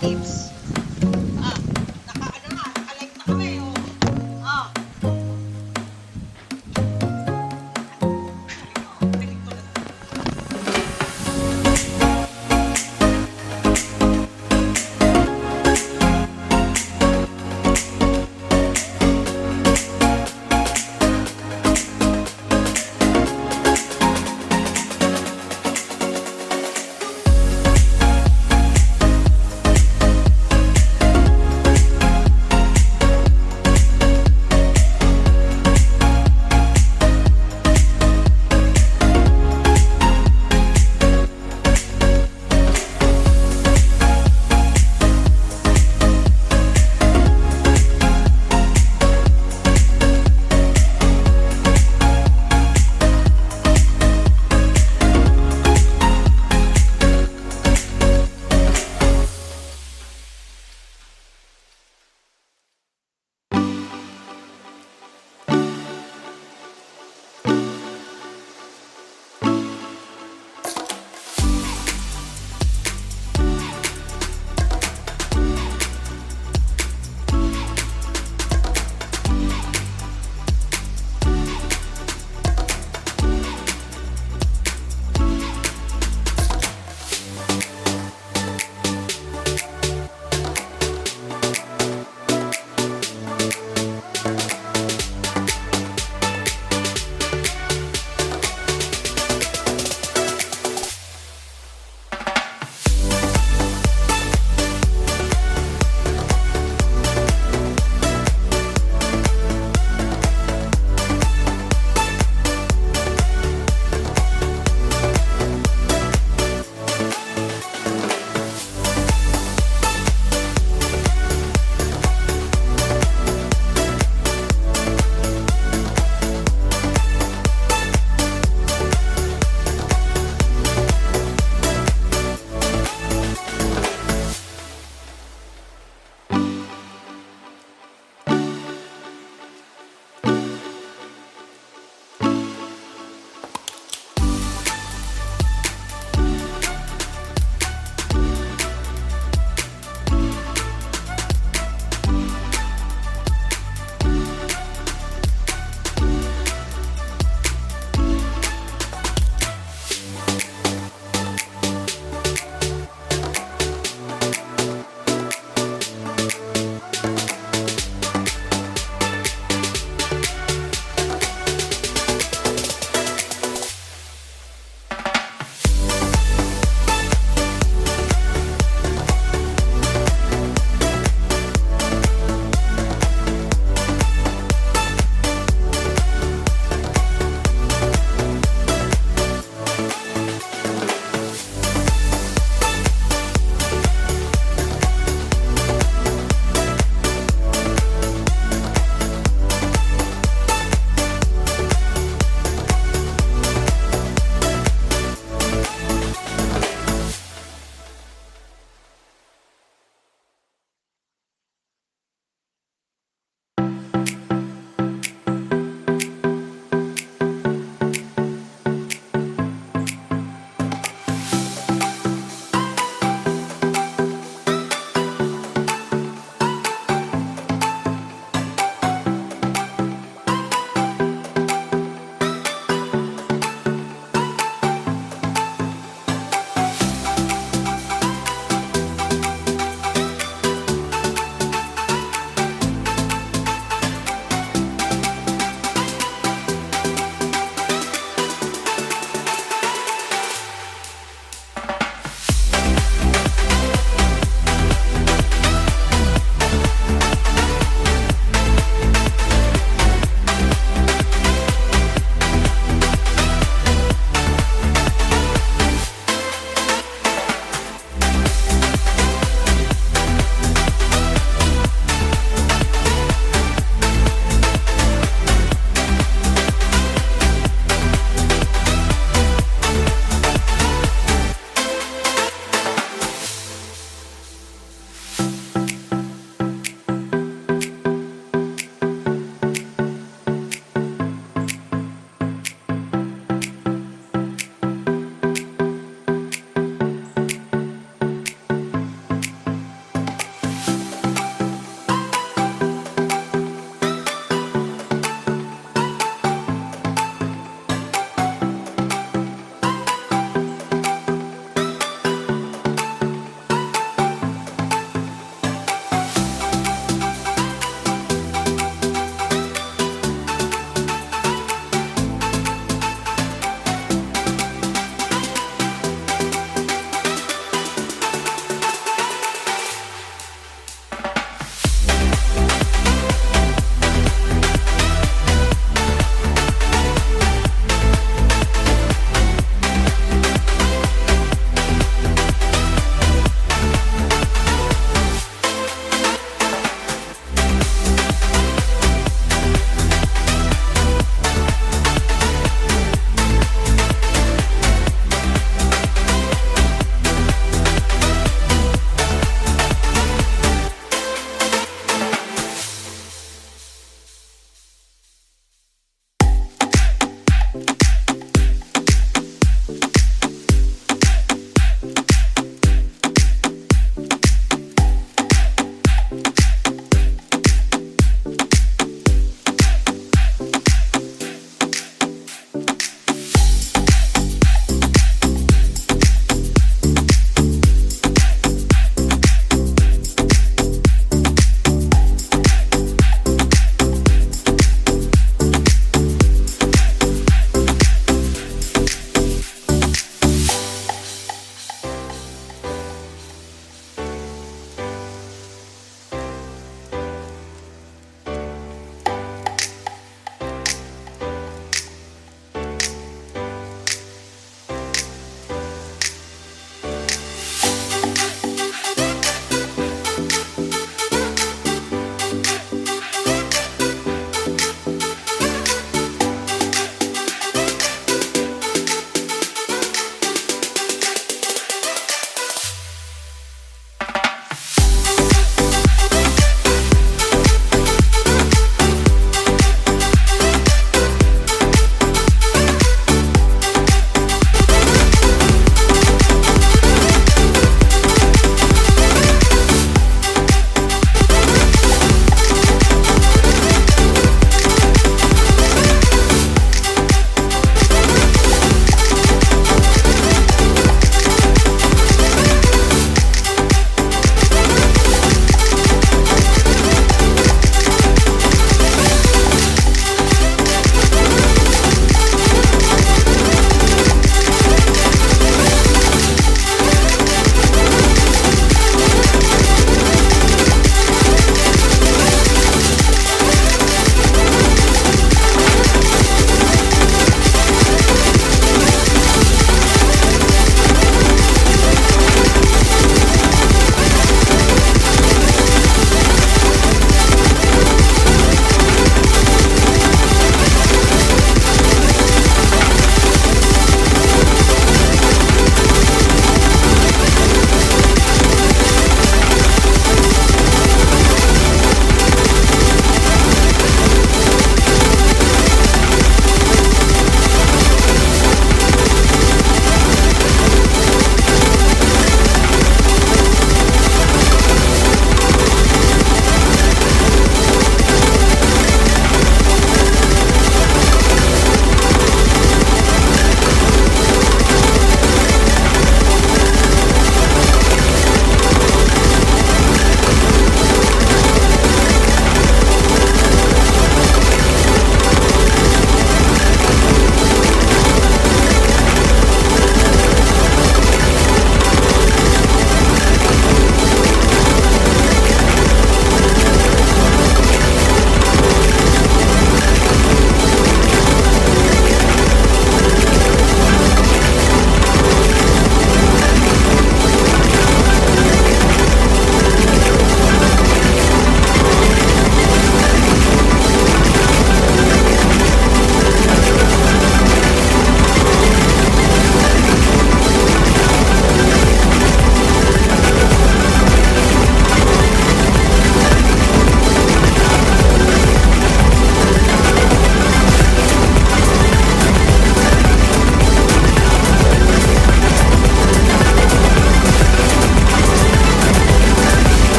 tips. Ah, naka-ano na, naka-like na kami, oh. Ah, galing ko na.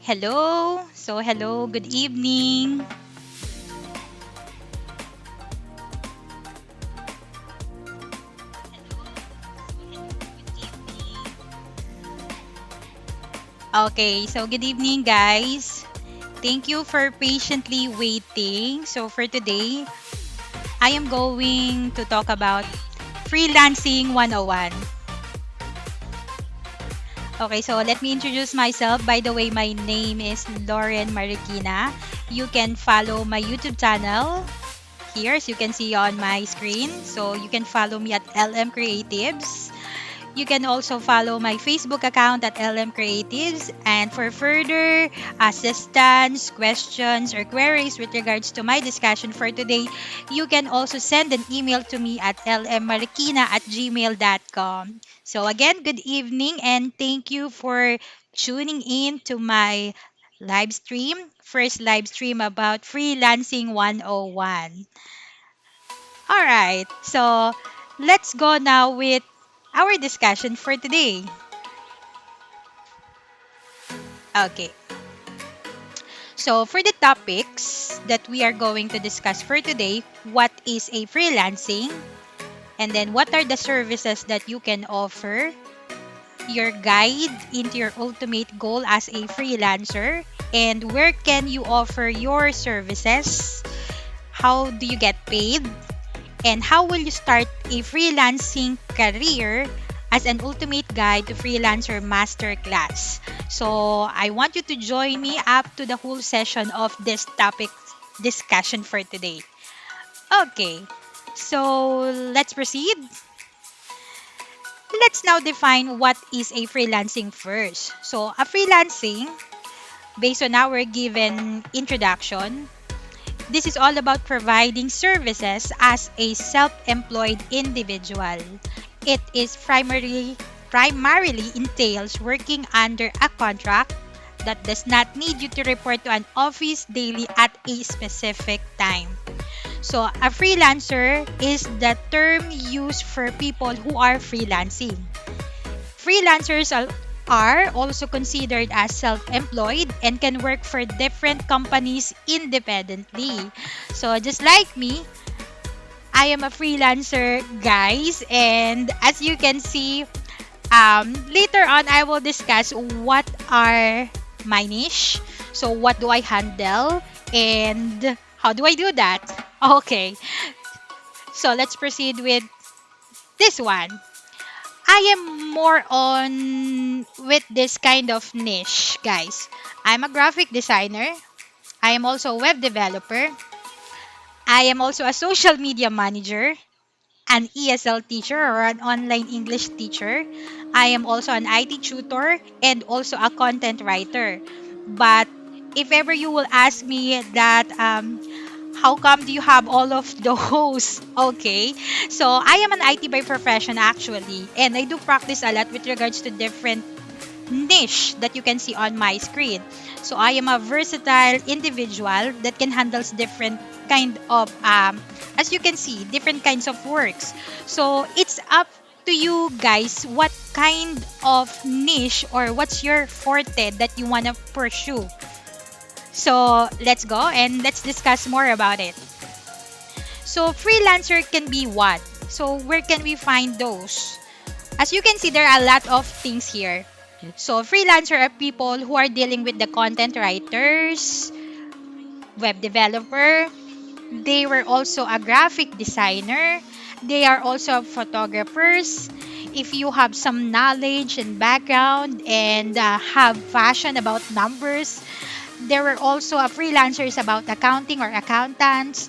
Hello. Hello, good evening. Okay, so good evening, guys. Thank you for patiently waiting. So, for today, I am going to talk about Freelancing 101. Okay, so let me introduce myself. By the way, my name is Lauren Marikina. You can follow my YouTube channel here, as you can see on my screen. So, you can follow me at LM Creatives. You can also follow my Facebook account at LM Creatives. And for further assistance, questions, or queries with regards to my discussion for today, you can also send an email to me at lmmarikina@gmail.com. So again, good evening and thank you for tuning in to my live stream, first live stream about Freelancing 101. All right, so let's go now with our discussion for today. Okay, so for the topics that we are going to discuss for today, what is a freelancing? And then what are the services that you can offer? Your guide into your ultimate goal as a freelancer? And where can you offer your services? How do you get paid? And how will you start a freelancing career as an ultimate guide to freelancer masterclass? So I want you to join me up to the whole session of this topic discussion for today. Okay, so let's proceed. Let's now define what is a freelancing first. So a freelancing, based on our given introduction, this is all about providing services as a self-employed individual. It is primarily entails working under a contract that does not need you to report to an office daily at a specific time. So, a freelancer is the term used for people who are freelancing. Freelancers are also considered as self-employed and can work for different companies independently. So just like me, I am a freelancer, guys, and as you can see, later on I will discuss what are my niche. So what do I handle and how do I do that? Okay, so let's proceed with this one. I am more on with this kind of niche, guys. I'm a graphic designer. I am also a web developer. I am also a social media manager, an ESL teacher or an online English teacher. I am also an IT tutor and also a content writer. But if ever you will ask me that how come do you have all of those? Okay. So I am an IT by profession actually. And I do practice a lot with regards to different niche that you can see on my screen. So I am a versatile individual that can handle different kind of as you can see different kinds of works. So it's up to you guys what kind of niche or what's your forte that you want to pursue. So let's go and let's discuss more about it. So freelancer can be what? So where can we find those? As you can see, there are a lot of things here. So freelancer are people who are dealing with the content writers, web developer. They were also a graphic designer. They are also photographers. If you have some knowledge and background and have passion about numbers, there were also a freelancers about accounting or accountants,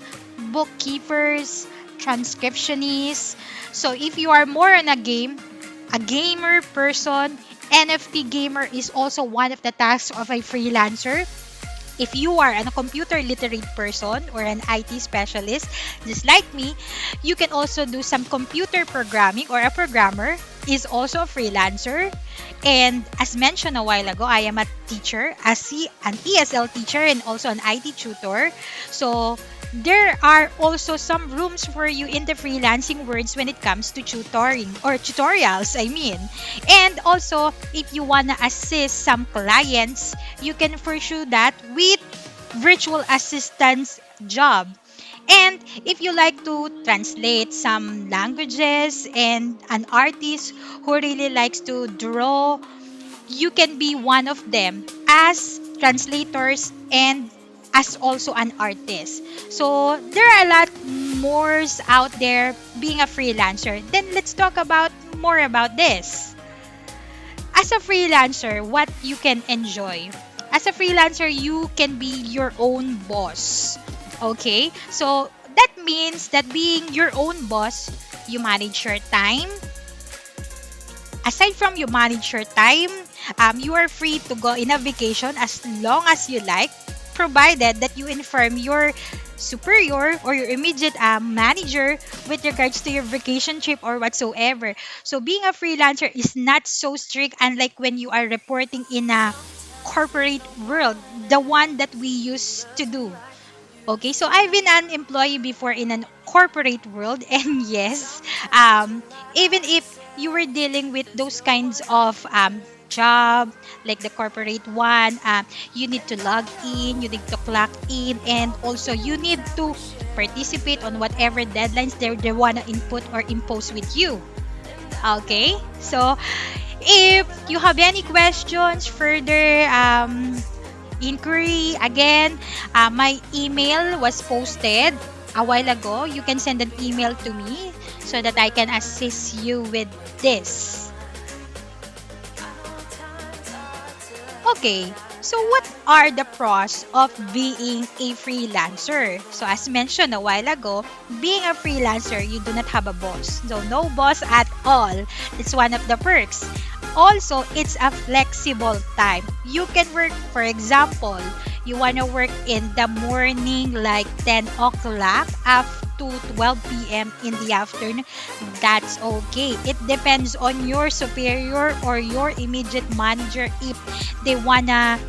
bookkeepers, transcriptionists. So if you are more on a gamer person, NFT gamer is also one of the tasks of a freelancer. If you are a computer literate person or an IT specialist, just like me, you can also do some computer programming or a programmer is also a freelancer. And as mentioned a while ago, I am a teacher, an ESL teacher and also an IT tutor. So there are also some rooms for you in the freelancing worlds when it comes to tutoring or tutorials, I mean. And also, if you want to assist some clients, you can pursue that with virtual assistance job. And if you like to translate some languages and an artist who really likes to draw, you can be one of them as translators and as also an artist. So there are a lot more out there being a freelancer. Then let's talk about more about this. As a freelancer, what you can enjoy. As a freelancer, you can be your own boss. Okay? So that means that being your own boss, you manage your time. Aside from you manage your time, you are free to go in a vacation as long as you like, provided that you inform your superior or your immediate manager with regards to your vacation trip or whatsoever. So being a freelancer is not so strict, unlike when you are reporting in a corporate world, the one that we used to do. Okay, so I've been an employee before in an corporate world, and yes, even if you were dealing with those kinds of job like the corporate one, you need to log in, you need to clock in, and also you need to participate on whatever deadlines they wanna input or impose with you. Okay, so if you have any questions further, inquiry, again, my email was posted a while ago. You can send an email to me so that I can assist you with this. Okay, so what are the pros of being a freelancer? So as mentioned a while ago, being a freelancer, you do not have a boss. So no boss at all. It's one of the perks. Also, it's a flexible time. You can work, for example, you want to work in the morning like 10 o'clock up to 12 p.m. in the afternoon. That's okay. It depends on your superior or your immediate manager they wanna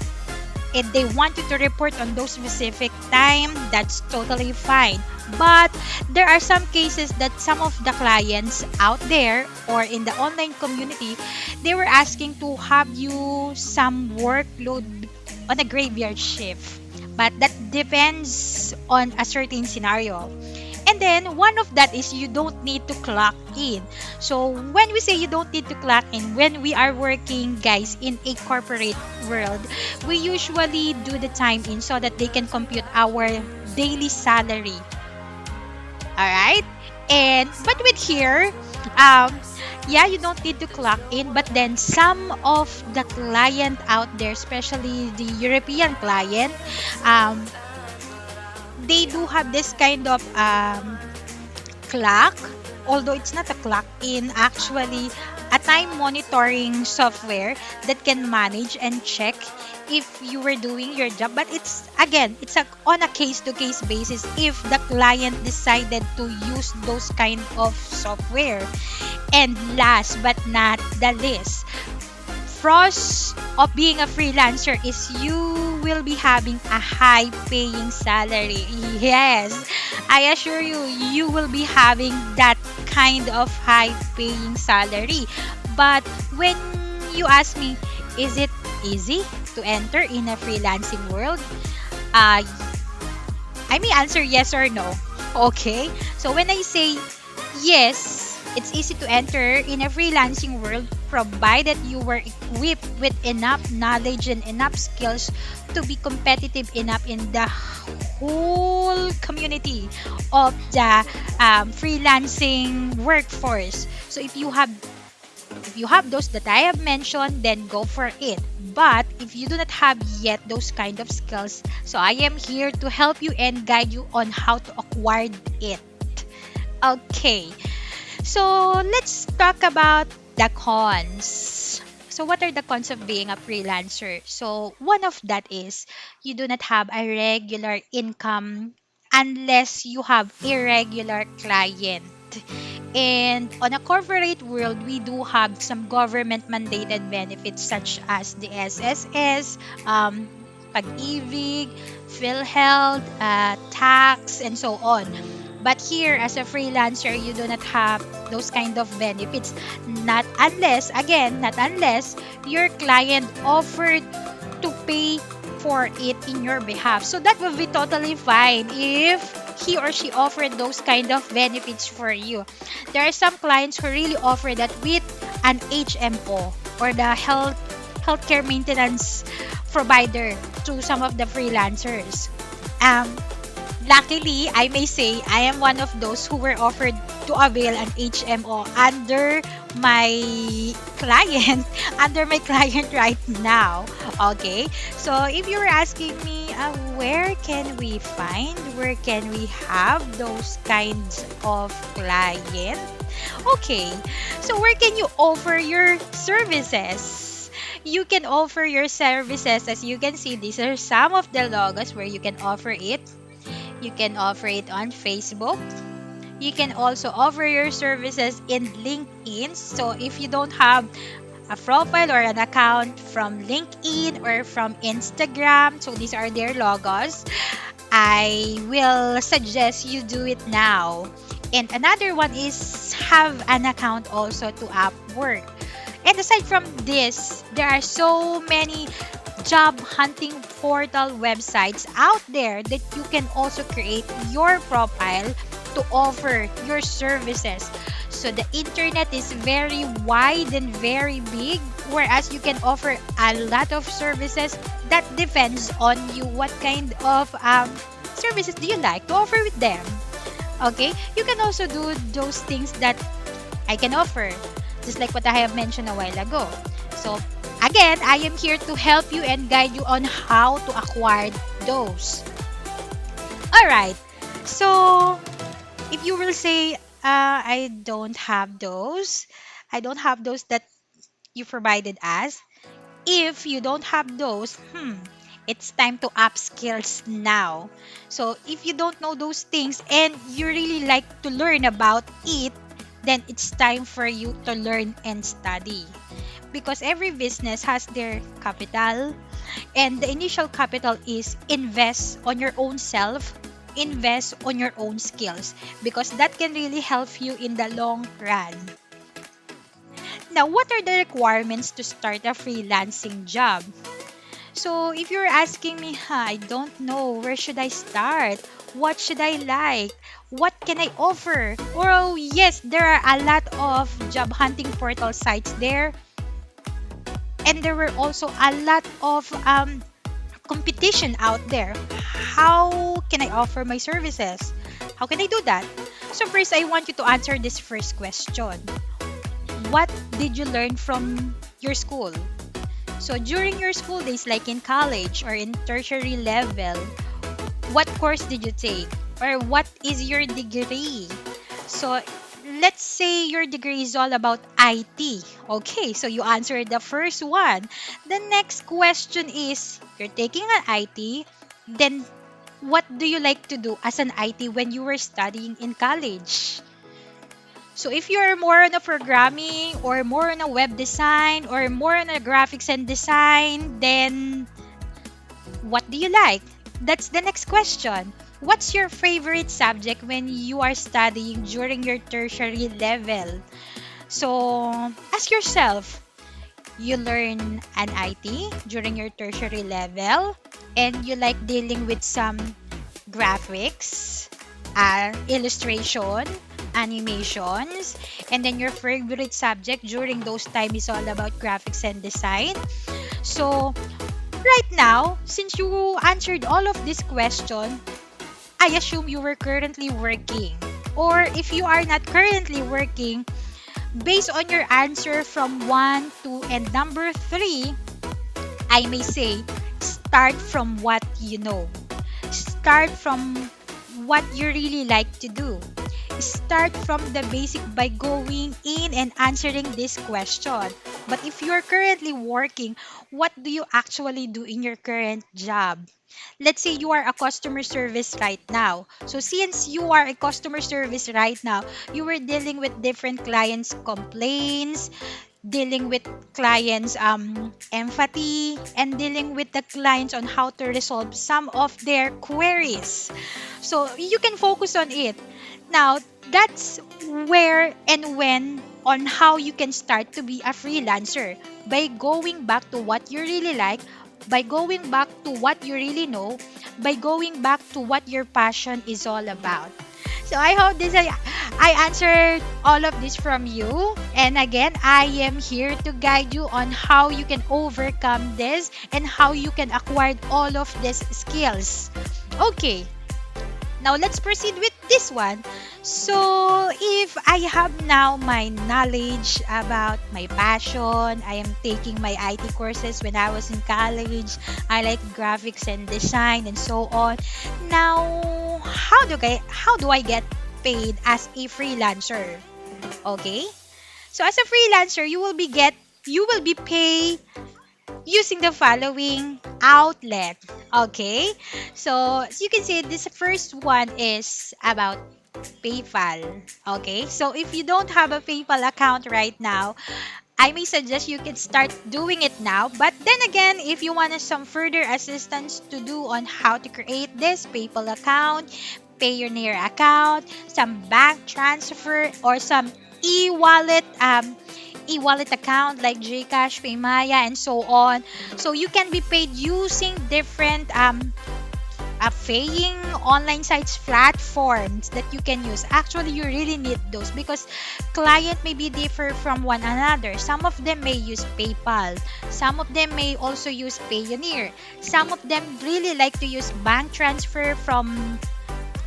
if they want you to report on those specific time. That's totally fine. But there are some cases that some of the clients out there or in the online community, they were asking to have you some workload on a graveyard shift, but that depends on a certain scenario. And then one of that is you don't need to clock in. So when we say you don't need to clock in, when we are working, guys, in a corporate world, we usually do the time in so that they can compute our daily salary. All right? And but with here, um, yeah, you don't need to clock in, but then some of the client out there, especially the European client, um, they do have this kind of clock, although it's not a clock in, actually a time monitoring software that can manage and check if you were doing your job. But it's again, it's on a case to case basis if the client decided to use those kind of software. And last but not the least, pros of being a freelancer is you will be having a high paying salary. Yes, I assure you, you will be having that kind of high paying salary. But when you ask me, is it easy to enter in a freelancing world? Uh, I may answer yes or no. Okay, so when I say yes, it's easy to enter in a freelancing world provided you were equipped with enough knowledge and enough skills to be competitive enough in the whole community of the freelancing workforce. So if you have those that I have mentioned, then go for it. But if you do not have yet those kind of skills, so I am here to help you and guide you on how to acquire it. Okay, so let's talk about the cons. So what are the cons of being a freelancer? So one of that is you do not have a regular income unless you have irregular client. And on a corporate world, we do have some government mandated benefits such as the SSS, pag-ibig, PhilHealth, tax, and so on. But here, as a freelancer, you do not have those kind of benefits. Not unless, again, not unless your client offered to pay for it in your behalf. So that will be totally fine if he or she offered those kind of benefits for you. There are some clients who really offer that with an HMO, or the healthcare maintenance provider, to some of the freelancers. Um, Luckily, I may say I am one of those who were offered to avail an HMO under my client, under my client right now. Okay, so if you're asking me, where can we have those kinds of client? Okay, so where can you offer your services? You can offer your services. As you can see, these are some of the logos where you can offer it. You can offer it on Facebook. You can also offer your services in LinkedIn. So if you don't have a profile or an account from LinkedIn or from Instagram, so these are their logos, I will suggest you do it now. And another one is have an account also to Upwork. And aside from this, there are so many job hunting portal websites out there that you can also create your profile to offer your services. So the internet is very wide and very big, whereas you can offer a lot of services. That depends on you. What kind of services do you like to offer with them? Okay, you can also do those things that I can offer, just like what I have mentioned a while ago. So again, I am here to help you and guide you on how to acquire those. Alright, so if you will say, I don't have those that you provided us. If you don't have those, it's time to up skills now. So if you don't know those things and you really like to learn about it, then it's time for you to learn and study. Because every business has their capital, and the initial capital is invest on your own self, invest on your own skills, because that can really help you in the long run. Now, what are the requirements to start a freelancing job? So if you're asking me, I don't know, where should I start? What should I like? What can I offer? Oh, yes, there are a lot of job hunting portal sites there. And there were also a lot of competition out there. How can I offer my services? How can I do that? So first, I want you to answer this first question. What did you learn from your school? So during your school days, like in college or in tertiary level, what course did you take? Or what is your degree? So let's say your degree is all about IT. Okay, so you answered the first one. The next question is, you're taking an IT, then what do you like to do as an IT when you were studying in college? So if you're more on a programming or more on a web design or more on a graphics and design, then what do you like? That's the next question. What's your favorite subject when you are studying during your tertiary level? So ask yourself, you learn an IT during your tertiary level and you like dealing with some graphics, illustration, animations, and then your favorite subject during those time is all about graphics and design. So right now, since you answered all of this question, I assume you were currently working. Or if you are not currently working, based on your answer from 1, 2, and number 3, I may say, start from what you know. Start from what you really like to do. Start from the basic by going in and answering this question. But if you're currently working, what do you actually do in your current job? Let's say you are a customer service right now. So since you are a customer service right now, you were dealing with different clients' complaints, dealing with clients empathy, and dealing with the clients on how to resolve some of their queries. So you can focus on it. Now, that's where and when on how you can start to be a freelancer, by going back to what you really like, by going back to what you really know, by going back to what your passion is all about. So I hope I answered all of this from you. And again, I am here to guide you on how you can overcome this and how you can acquire all of these skills. Okay, now let's proceed with this one. So if I have now my knowledge about my passion, I am taking my IT courses when I was in college. I like graphics and design and so on. Now, how do I get paid as a freelancer? Okay? So as a freelancer, you will be paid using the following outlet. Okay? So, as you can see, this first one is about PayPal. Okay? So, if you don't have a PayPal account right now, I may suggest you can start doing it now. But then again, if you want some further assistance to do on how to create this PayPal account, Payoneer account, some bank transfer, or some e-wallet e-wallet account like Gcash, Paymaya, and so on. So you can be paid using different paying online sites platforms that you can use. Actually, you really need those because client may be differ from one another. Some of them may use PayPal, some of them may also use Payoneer, some of them really like to use bank transfer from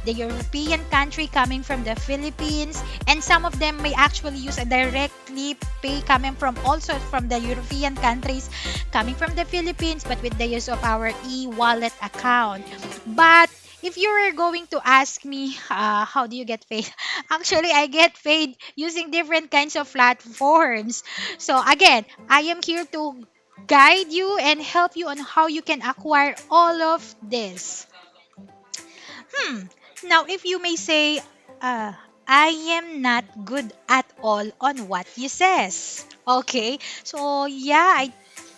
the European country coming from the Philippines, and some of them may actually use a directly pay coming from also from the European countries coming from the Philippines, but with the use of our e-wallet account. But if you were going to ask me, how do you get paid? Actually, I get paid using different kinds of platforms. So again, I am here to guide you and help you on how you can acquire all of this. Hmm. Now, if you may say, uh, I am not good at all on what you says. Okay. So yeah,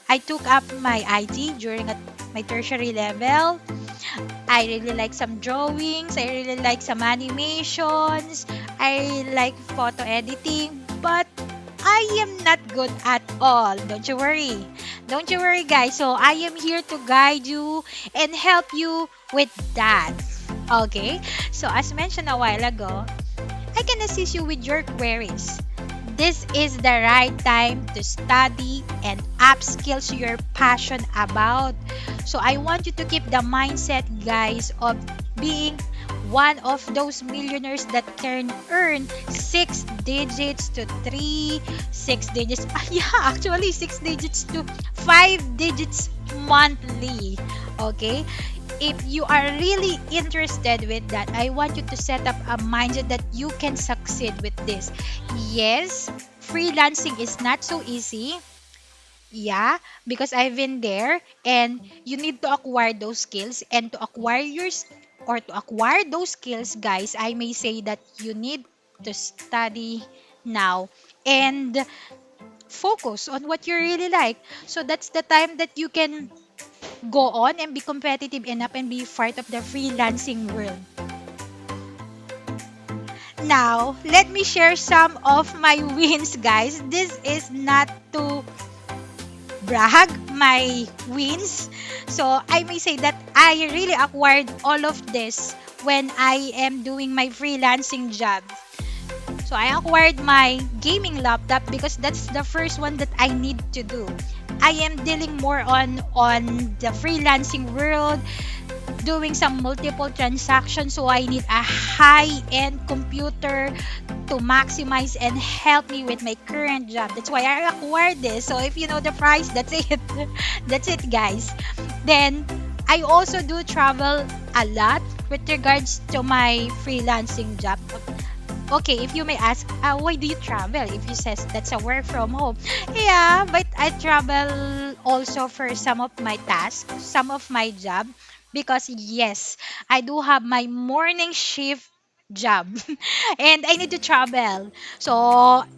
I took up my IT during my tertiary level. I really like some drawings. I really like some animations. I like photo editing, but I am not good at all. Don't you worry. Don't you worry, guys. So I am here to guide you and help you with that. Okay? So as mentioned a while ago, I can assist you with your queries. This is the right time to study and upskill your passion about. So I want you to keep the mindset, guys, of being one of those millionaires that can earn six digits to three, six digits. Yeah, actually, six digits to five digits monthly. Okay? If you are really interested with that, I want you to set up a mindset that you can succeed with this. Yes, freelancing is not so easy. Yeah, because I've been there, and you need to acquire those skills, and to acquire those skills, guys, I may say that you need to study now and focus on what you really like. So that's the time that you can go on and be competitive enough and be part of the freelancing world. Now, let me share some of my wins, guys. This is not to brag my wins. So, I may say that I really acquired all of this when I am doing my freelancing job. So, I acquired my gaming laptop because that's the first one that I need to do. I am dealing more on the freelancing world, doing some multiple transactions, so I need a high-end computer to maximize and help me with my current job. That's why I acquired this. So if you know the price, that's it. That's it, guys. Then I also do travel a lot with regards to my freelancing job. Okay, if you may ask, why do you travel? If you says that's a work from home. Yeah, but I travel also for some of my tasks, some of my job, because yes, I do have my morning shift job and I need to travel. So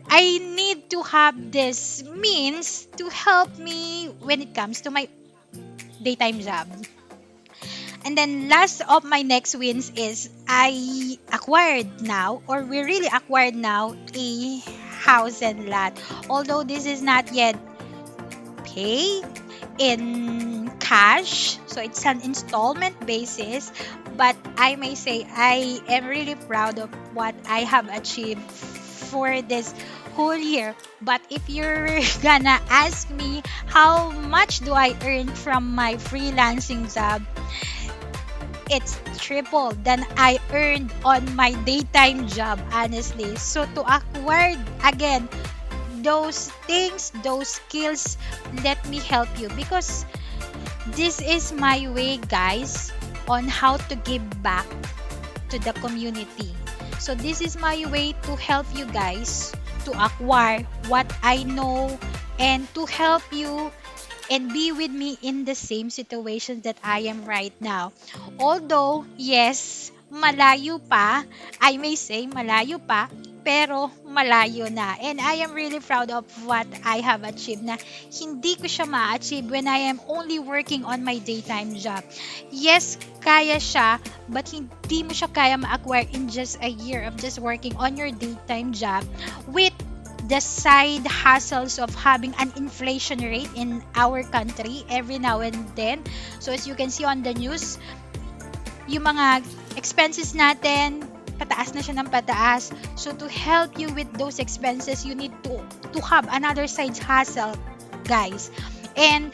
I need to have this means to help me when it comes to my daytime job. And then last of my next wins is I acquired now, or we really acquired now, a house and lot. Although this is not yet pay in cash, so it's an installment basis, but I may say I am really proud of what I have achieved for this whole year. But if you're gonna ask me how much do I earn from my freelancing job, it's triple than I earned on my daytime job, honestly. So to acquire again those things, those skills, let me help you, because this is my way, guys, on how to give back to the community. So this is my way to help you guys to acquire what I know and to help you and be with me in the same situation that I am right now. Although, yes, malayo pa, I may say malayo pa, pero malayo na. And I am really proud of what I have achieved na hindi ko siya ma-achieve when I am only working on my daytime job. Yes, kaya siya, but hindi mo siya kaya ma-acquire in just a year of just working on your daytime job with the side hassles of having an inflation rate in our country every now and then. So as you can see on the news, yung mga expenses natin, pataas na siya ng pataas. So to help you with those expenses, you need to have another side hustle, guys. And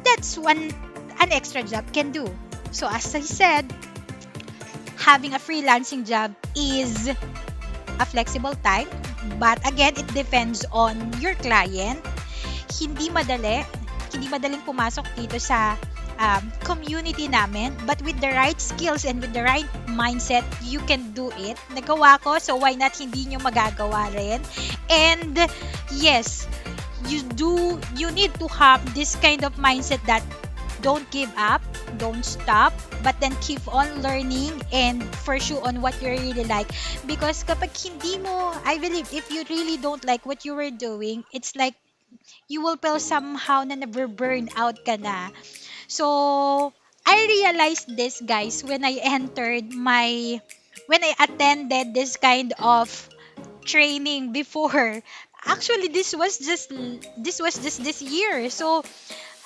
that's one an extra job can do. So as I said, having a freelancing job is a flexible time, but again, it depends on your client. Hindi madali, hindi madaling pumasok dito sa community namin, but with the right skills and with the right mindset, you can do it. Nagawa ko, so why not hindi nyo magagawa rin? And yes, you need to have this kind of mindset that don't give up, don't stop, but then keep on learning and pursue on what you really like. Because kapag hindi mo, I believe if you really don't like what you were doing, it's like you will feel somehow na burn out ka na. So, I realized this, guys, when I attended this kind of training before. Actually, this was just this year. So,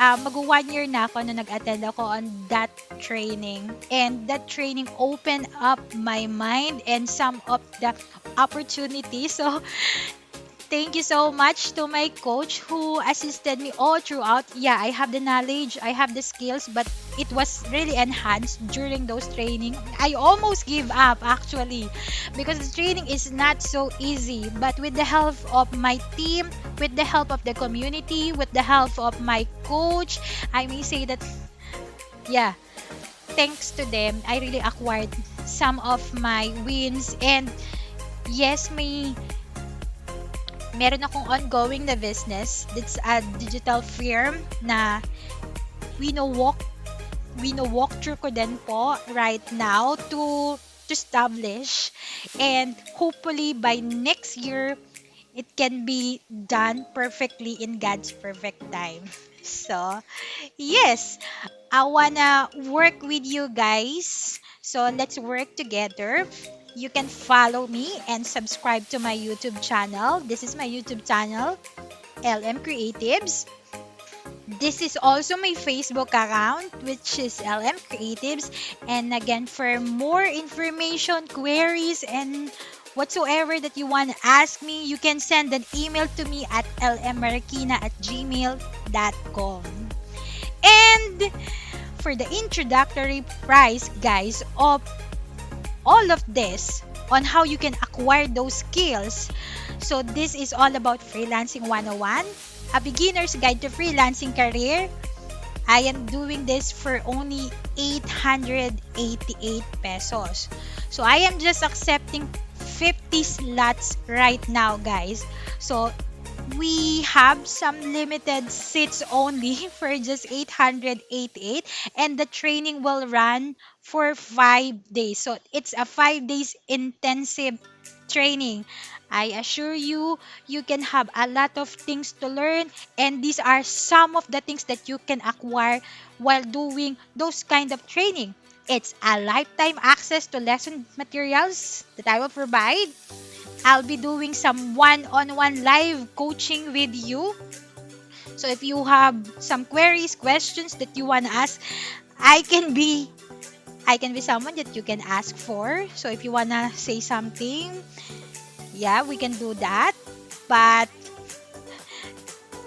mag 1 year na ako na nag-attend ako on that training. And that training opened up my mind and some of the opportunities. So, thank you so much to my coach who assisted me all throughout. Yeah, I have the knowledge, I have the skills, but it was really enhanced during those training. I almost gave up actually because the training is not so easy. But with the help of my team, with the help of the community, with the help of my coach, I may say that, yeah, thanks to them, I really acquired some of my wins. And yes, meron akong ongoing na business. It's a digital firm na walk through ko din po right now to establish, and hopefully by next year it can be done perfectly in God's perfect time. So yes, I wanna work with you guys, so let's work together. You can follow me and subscribe to my YouTube channel. This is my YouTube channel, LM Creatives. This is also my Facebook account, which is LM Creatives. And again, for more information, queries, and whatsoever that you want to ask me, you can send an email to me at lmmarikina@gmail.com. And for the introductory price, guys, of all of this on how you can acquire those skills. So this is all about Freelancing 101, a beginner's guide to freelancing career. I am doing this for only 888 pesos. So I am just accepting 50 slots right now, guys. So we have some limited seats only for just 888, and the training will run for 5 days. So it's a 5 days intensive training. I assure you, you can have a lot of things to learn, and these are some of the things that you can acquire while doing those kind of training. It's a lifetime access to lesson materials that I will provide. I'll be doing some one-on-one live coaching with you. So if you have some queries, questions that you want to ask, I can be I can be someone that you can ask for. So if you want to say something, yeah, we can do that. But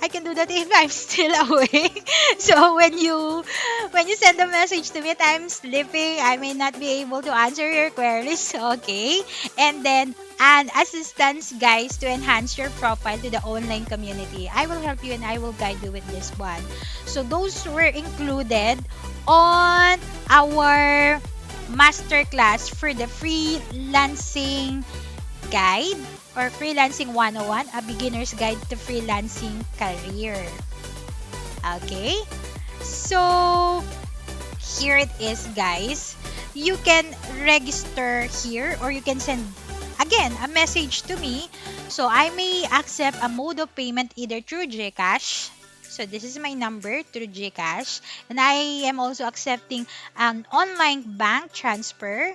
I can do that if I'm still awake. So when you send a message to me that I'm sleeping, I may not be able to answer your queries. Okay. And then an assistance guys to enhance your profile to the online community. I will help you and I will guide you with this one. So those were included on our masterclass for the freelancing guide or freelancing 101, a beginner's guide to freelancing career. Okay? So here it is, guys. You can register here or you can send again a message to me. So I may accept a mode of payment either through GCash. So this is my number through GCash, and I am also accepting an online bank transfer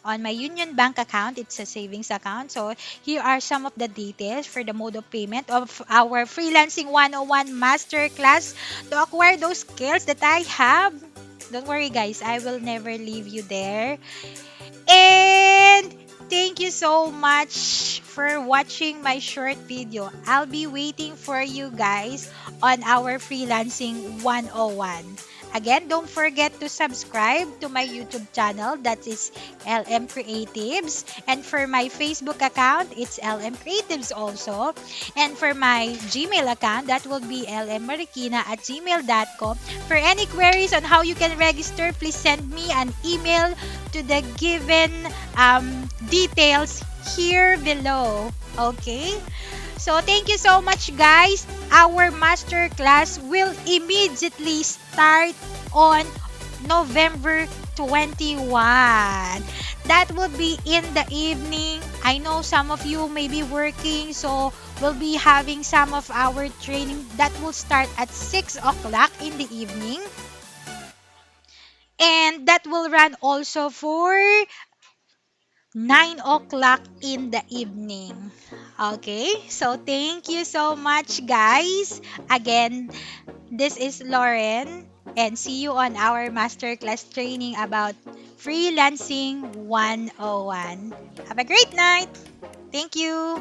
on my Union Bank account. It's a savings account. So here are some of the details for the mode of payment of our Freelancing 101 Masterclass to acquire those skills that I have. Don't worry guys, I will never leave you there. And thank you so much for watching my short video. I'll be waiting for you guys on our Freelancing 101. Again, don't forget to subscribe to my YouTube channel, that is LM Creatives. And for my Facebook account, it's LM Creatives also. And for my Gmail account, that will be lmmarikina@gmail.com. For any queries on how you can register, please send me an email to the given details here below. Okay? So thank you so much guys. Our masterclass will immediately start on November 21. That will be in the evening. I know some of you may be working, so we'll be having some of our training that will start at 6 o'clock in the evening. And that will run also for 9 o'clock in the evening. Okay, so thank you so much, guys. Again, this is Lauren, and see you on our masterclass training about Freelancing 101. Have a great night. Thank you.